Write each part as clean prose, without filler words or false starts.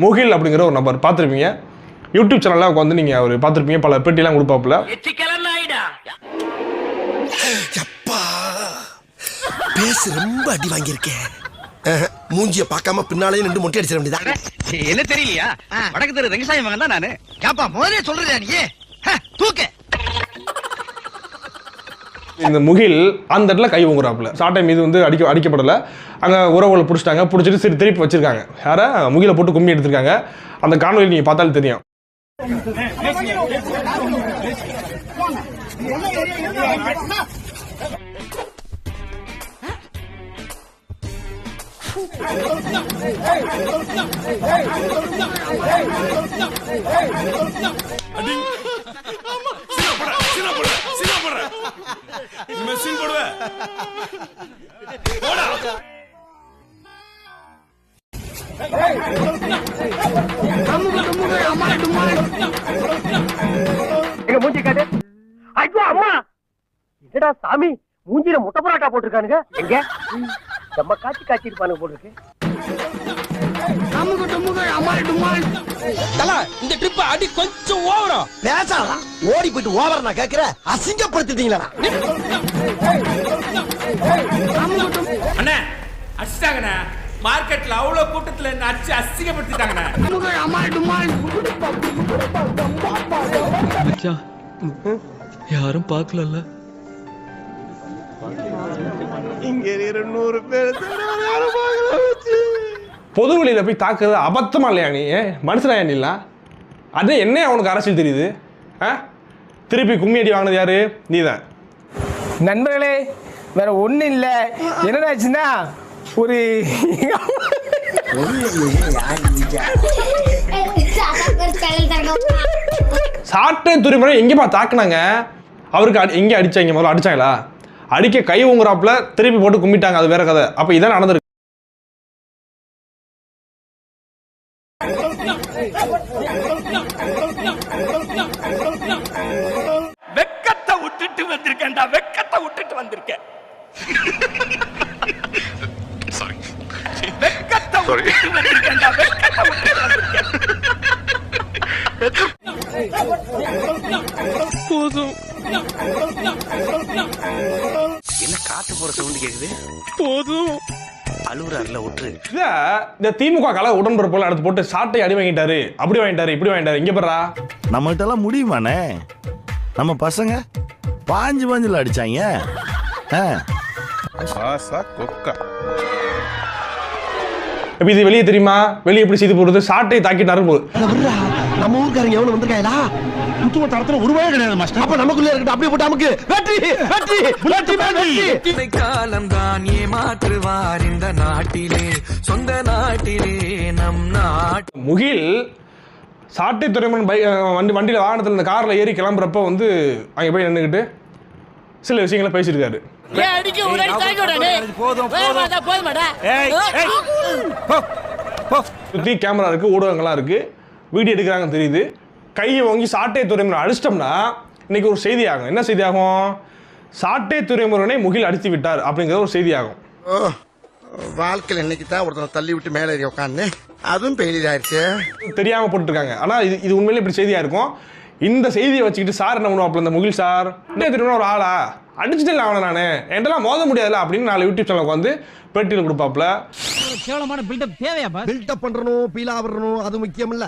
முகில் அப்படிங்கிற ஒரு நபர் பார்த்துருப்பீங்க. யூடியூப் சேனலில் வந்து நீங்கள் அவர் பார்த்துருப்பீங்க, பல பேட்டிலாம் கொடுப்பாப்புல. பேச ரொம்ப அடி வாங்கியிருக்கேன். மூஞ்சிய பார்க்காம பின்னாலே நின்று மொட்டை அடிச்சிட வேண்டியதா? என்ன தெரியலையா? வடக்கு தெரு வெங்கசாயம் மகன் தான் நானு. கேப்பா முதலே சொல்றேன் நீ தூக்க. இந்த முகில் அந்த இடத்துல கை ஊங்குறாப்புல. சாட்டை மீது வந்து அடிக்கப்படலை. அங்கே உறவுகளை பிடிச்சிட்டாங்க. பிடிச்சிட்டு சரி திருப்பி வச்சிருக்காங்க. யாரை? முகிலை போட்டு கும்மி எடுத்திருக்காங்க. அந்த காணொலி நீங்கள் பார்த்தாலும் தெரியும். எங்க மூஞ்சி காட்டு. ஐயோ அம்மா, என்னடா சாமி மூஞ்சில முட்டை பரோட்டா போட்டிருக்கானுங்க. எங்க நம்ம காய்ச்சி இருப்பானுங்க போட்டிருக்கு. இந்த ட்ரிப் அடி கொஞ்சம் ஓவரா பேசாதா. ஓடி போயிட்டு ஓவரா நான் கேக்குறேன். அசிங்கப்படுத்திட்டீங்களா? அண்ணா அடிச்சிட்டாங்கண்ணா. மார்க்கெட்ல அவ்வளவு கூட்டத்துல என்ன அடிச்சு அசிங்கப்படுத்திட்டாங்கண்ணா. யாரும் பார்க்கல. பொது வெளியில போய் தாக்குறது அபத்தமா இல்லையா? நீ மனுஷனாயா நீலாம்? அது என்ன அவனுக்கு அரசியல் தெரியுது? திருப்பி கும்மி அடி வாங்கினது யாரு? நீதான். நண்பர்களே, வேற ஒண்ணு இல்ல. என்னடாச்சுன்னா ஒரு சாட்டை துறைமுறை எங்கேப்பா தாக்குனாங்க? அவருக்கு எங்கே அடிச்சாங்க? முதல்ல அடிச்சாங்களா? அடிக்க கை ஊங்குறாப்புல திருப்பி போட்டு கும்பிட்டாங்க. அது வேற கதை. அப்ப இதான் நடந்திருக்கு. வெக்கத்தை விட்டுட்டு வந்திருக்கேன்டா. வெக்கத்தை விட்டுட்டு வந்திருக்கேன். வெக்கத்தை விட்டுட்டு வந்திருக்கேன்டா. வெக்கத்தை விட்டுட்டு வந்திருக்கேன். போதும். என்ன காத்து போற சவுண்ட் கேக்குது? போதும். அழுகுறாருல விட்டுரு. இந்த திமுக கலை உடன்பரப்புல எடுத்து போட்டு சாட்டை அடி வாங்கிட்டாரு, அப்படி வாங்கிட்டாரு, இப்படி வாங்கிட்டாரு. இங்க பாரா, நம்மகிட்ட எல்லாம் முடியுமானே? நம்ம பசங்க பாஞ்சுல அடிச்சாங்க. இது வெளியே தெரியுமா? வெளியே எப்படி செய்து போடுறது? சாட்டை தாக்கிட்டாரு போது. நம்ம ஊருக்காரங்க எவ்வளவு வந்திருக்காங்களா? முத்துவ தரத்துல உருவாக கிடையாது மாஸ்டர். அப்ப நமக்குள்ள இருக்கட்டும். அப்படியே போட்டு நமக்கு வெற்றி வெற்றி வெற்றி வெற்றி. காலம் தான் ஏமாற்றுவார் இந்த நாட்டிலே, சொந்த நாட்டிலே, நம் நாட்டு. முகில் சாட்டை துறைமுகன் வண்டியில் வாகனத்தில் இந்த காரில் ஏறி கிளம்புறப்ப வந்து அங்கே போய் நின்றுக்கிட்டு சில விஷயங்களை பேசியிருக்காரு. சுற்றி கேமரா இருக்கு, ஊடகங்கள்லாம் இருக்கு, வீடியோ எடுக்கிறாங்கன்னு தெரியுது. கையை வாங்கி சாட்டை துறைமுறை அடிச்சிட்டோம்னா இன்னைக்கு ஒரு செய்தி ஆகும். என்ன செய்தி ஆகும்? சாட்டை துறைமுறையை முகில் அடித்து விட்டார் அப்படிங்கிற ஒரு செய்தி ஆகும். வாழ்க்கையில் இன்னைக்கு தான் ஒருத்தனை தள்ளி விட்டு மேலே ஏறி உட்காந்து அதுவும் பெயிலியர் ஆயிடுச்சு. தெரியாம போட்டுருக்காங்க. ஆனா இது உண்மையிலே இப்படி செய்தியா இருக்கும். இந்த செய்தியை வச்சுக்கிட்டு சார் என்ன பண்ணுவாப்ல, இந்த முகில் சார் திரும்ப ஒரு ஆளா அடிச்சுட்டு அவனை நானு என்கிட்டலாம் மோத முடியாதுல அப்படின்னு 4 யூடியூப் சேனலுக்கு வந்து பேட்டியில் கொடுப்பாப்ல. கேவலமான பில்டப் தேவையா? பில்டப் பண்றணும், பீலா வரணும், அது முக்கியம் இல்ல.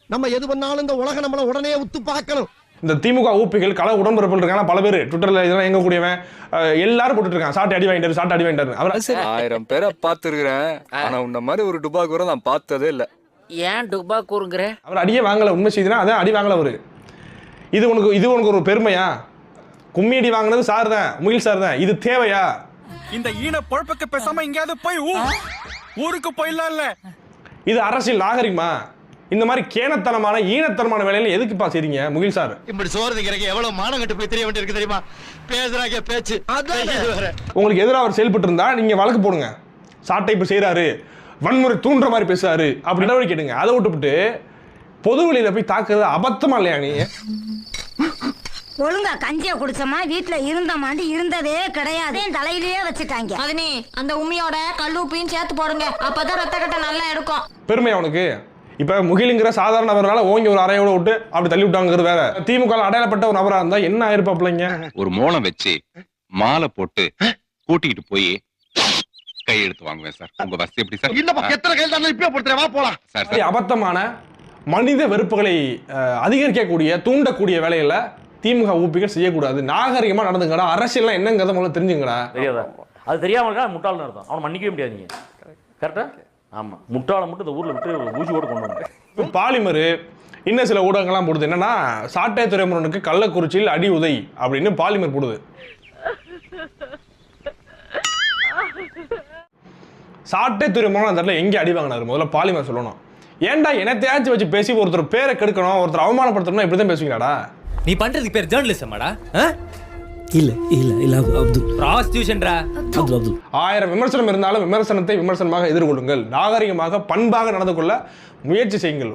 நம்ம எது பண்ணாலும் இந்த உலகம் நம்மள உடனே உத்து பார்க்கணும். இந்த திமுக ஊப்பிகள் கல உடன்பரப்பில் இருக்காங்க பல பேர். ட்விட்டர்ல இதெல்லாம் எங்க கூடியவன் எல்லாரும் போட்டுட்டு இருக்காங்க. சாட்டை அடி வாங்கிட்டாரு, சாட்டை அடி வாங்கிட்டாரு. அவர் 1000 பேரை பார்த்துருக்கிறேன். ஆனா உன்ன மாதிரி ஒரு டுபாக்கூரை நான் பார்த்ததே இல்லை. ஏன் டுபாக்கூருங்கிற? அவர் அடியே வாங்கல. உண்மை செய்தினா அதான் அடி வாங்கல அவரு. இது உனக்கு ஒரு பெருமையா? கும்மி அடி வாங்கினது சார் தான், முகில் சார் தான். இது தேவையா? இந்த ஈன பொழப்புக்கு பேசாம எங்கயாவது போய் ஊருக்கு போயிடலாம் இல்ல. இது அரசியல் நாகரிகமா? இந்த மாதிரி கேனத்தனமான ஈனத்தனமான வேலையில எதுக்குப்பா செய்றீங்க முகில் சார்? இப்படி சோறுங்கிறக்கு எவ்வளவு மானங்கட்டு போய் தெரிய வேண்டியிருக்கு தெரியுமா? பேசுறாங்க பேச்சு. உங்களுக்கு எதிராக அவர் செயல்பட்டு இருந்தா நீங்க வழக்கு போடுங்க. சாட்டை இப்ப செய்யறாரு, வன்முறை தூண்டுற மாதிரி பேசுறாரு அப்படி நடவடிக்கை எடுங்க. அதை விட்டுவிட்டு பொது வெளியில போய் தாக்குறது அபத்தமா இல்லையா? நீ ஒழுங்கா கஞ்சிய குடிச்சமா வீட்டுல இருந்தமாண்டி இருந்ததே கிடையாது. தலையிலேயே வச்சுட்டாங்க. மதனி, அந்த உண்மையோட கல்லூப்பியும் சேர்த்து போடுங்க. அப்பதான் ரத்த கட்ட நல்லா எடுக்கும். பெருமையா உனக்கு? இப்போ முகிலுங்கிற சாதாரண நபரால ஓங்கி ஒரு அறையோட விட்டு அப்படி தள்ளி விட்டாங்கிறது வேற. திமுக அடையாளப்பட்ட ஒரு நபரா இருந்தா என்ன ஆயிருப்பாப்லைங்க? ஒரு மோளம் வச்சு மாலை போட்டு கூட்டிட்டு போய் கையெழுத்து வாங்குவேன் சார். உங்க வசதி எப்படி சார்? இல்லப்பா எத்தனை கையில் தான் இப்பயே போடுறேன், வா போலாம். சரி, அபத்தமான மனித வெறுப்புகளை அதிகரிக்கக்கூடிய தூண்டக்கூடிய வேலையில திமுக ஊப்பிகள் செய்யக்கூடாது. நாகரிகமா நடந்துங்கடா. அரசியல்லாம் என்னங்கிறத முதல்ல தெரிஞ்சுங்கடா. தெரியாதா? அது தெரியாம இருக்கா முட்டாள்னு அர்த்தம். அவனை மன்னிக்கவே முடியாது நீங்க. கரெக்டா? ஆமா. முட்டாளை மட்டும் இந்த ஊர்ல விட்டு ஊசியோட கொண்டு வந்து. பாலிமர் இன்னும் சில ஊடகங்கள்லாம் போடுது என்னன்னா, சாட்டை துறைமுருகனுக்கு கள்ளக்குறிச்சியில் அடி உதை அப்படின்னு பாலிமர் போடுது. சாட்டை துறைமுருகன் அந்த இடத்துல எங்கே அடி வாங்கினாரு முதல்ல பாலிமர் சொல்லணும். ஏன்டா என்னத்தையாச்சும் வச்சு பேசி ஒருத்தர் பேரை கெடுக்கணும், ஒருத்தர் அவமானப்படுத்தணும், இப்படிதான் பேசுவீங்களாடா? நீ பண்றதுக்கு பேர் ஜேர்னலிசமாடா? இல்ல இல்ல இல்ல அப்துல் ப்ராஸ்டியூஷன்டா. அப்துல் 1000 விமர்சனம் இருந்தாலும் விமர்சனத்தை விமர்சனமாக எதிர்கொள்ளுங்கள். நாகரிகமாக பண்பாக நடந்து கொள்ள முயற்சி செய்யுங்கள்.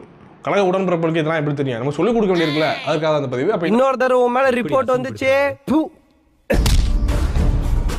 கழக உடன்பிறப்புகளுக்கு இதெல்லாம் எப்படி தெரியும்? நம்ம சொல்லிக் கொடுக்க வேண்டியிருக்குல்ல, அதுக்காக அந்த பதிவு. அப்ப இன்னொரு தடவை உன் மேல ரிப்போர்ட் வந்துச்சு.